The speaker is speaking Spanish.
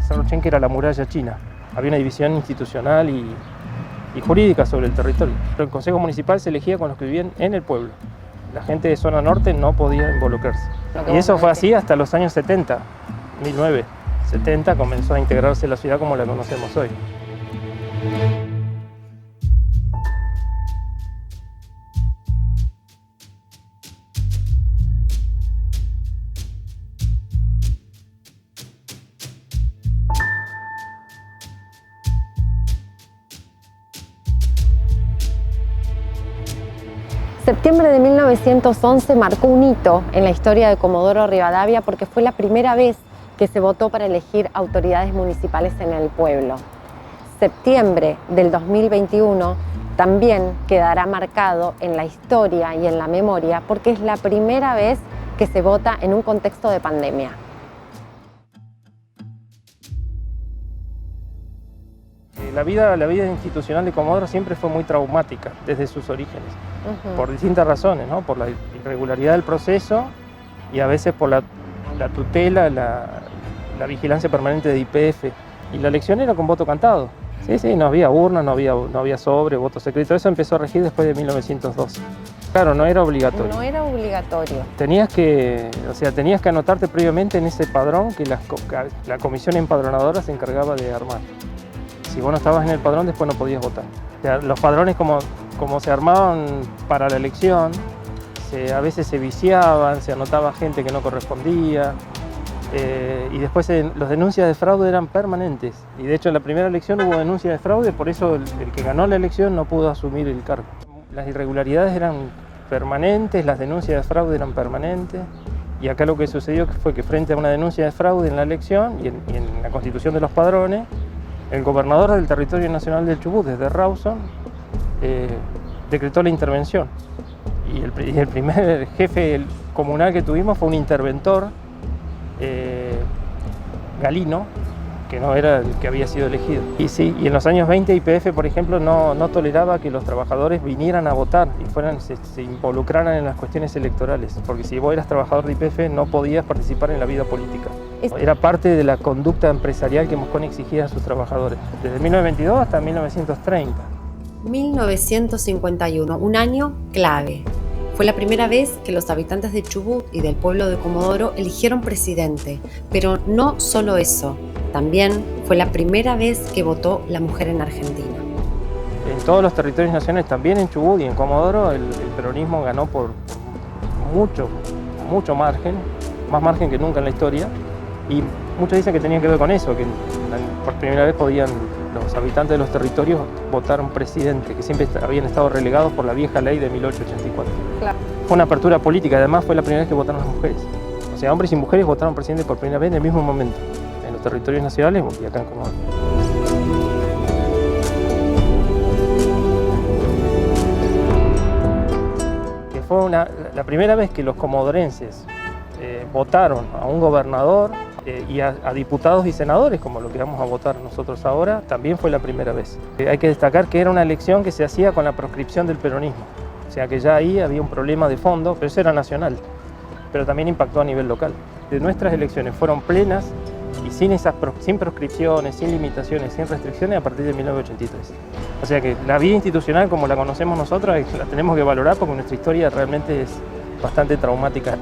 Cerro Chenque era la muralla china. Había una división institucional y jurídica sobre el territorio. El Consejo Municipal se elegía con los que vivían en el pueblo. La gente de zona norte no podía involucrarse. Y eso fue así hasta los años 70, 1970 comenzó a integrarse la ciudad como la conocemos hoy. Septiembre de 1911 marcó un hito en la historia de Comodoro Rivadavia porque fue la primera vez que se votó para elegir autoridades municipales en el pueblo. Septiembre del 2021 también quedará marcado en la historia y en la memoria porque es la primera vez que se vota en un contexto de pandemia. La vida institucional de Comodoro siempre fue muy traumática desde sus orígenes, por distintas razones, ¿no? Por la irregularidad del proceso y a veces por la tutela, la vigilancia permanente de YPF. Y la elección era con voto cantado. Sí, no había urna, no había sobre, voto secreto. Eso empezó a regir después de 1902. Claro, no era obligatorio. No era obligatorio. Tenías que anotarte previamente en ese padrón que la comisión empadronadora se encargaba de armar. Si vos no estabas en el padrón, después no podías votar. O sea, los padrones como se armaban para la elección, a veces se viciaban, se anotaba gente que no correspondía, y después las denuncias de fraude eran permanentes. Y de hecho en la primera elección hubo denuncias de fraude, por eso el que ganó la elección no pudo asumir el cargo. Las irregularidades eran permanentes, las denuncias de fraude eran permanentes, y acá lo que sucedió fue que frente a una denuncia de fraude en la elección y en la constitución de los padrones, el gobernador del territorio nacional del Chubut, desde Rawson, decretó la intervención. Y el primer jefe comunal que tuvimos fue un interventor, Galino, que no era el que había sido elegido. Y en los años 20 YPF, por ejemplo, no toleraba que los trabajadores vinieran a votar y se involucraran en las cuestiones electorales, porque si vos eras trabajador de YPF no podías participar en la vida política. Era parte de la conducta empresarial que Mosconi exigía a sus trabajadores, desde 1922 hasta 1930. 1951, un año clave. Fue la primera vez que los habitantes de Chubut y del pueblo de Comodoro eligieron presidente, pero no solo eso, también fue la primera vez que votó la mujer en Argentina. En todos los territorios nacionales, también en Chubut y en Comodoro, el peronismo ganó por mucho margen, más margen que nunca en la historia, y muchos dicen que tenía que ver con eso, que por primera vez podían los habitantes de los territorios votar un presidente, que siempre habían estado relegados por la vieja ley de 1884. Claro. Fue una apertura política, además fue la primera vez que votaron las mujeres. O sea, hombres y mujeres votaron presidente por primera vez en el mismo momento, en los territorios nacionales y acá en Comodoro. Que fue la primera vez que los comodorenses votaron a un gobernador y a diputados y senadores, como lo que vamos a votar nosotros ahora, también fue la primera vez. Hay que destacar que era una elección que se hacía con la proscripción del peronismo, o sea que ya ahí había un problema de fondo, pero eso era nacional, pero también impactó a nivel local. Nuestras elecciones fueron plenas y sin proscripciones, sin limitaciones, sin restricciones a partir de 1983. O sea que la vida institucional como la conocemos nosotros la tenemos que valorar porque nuestra historia realmente es bastante traumática.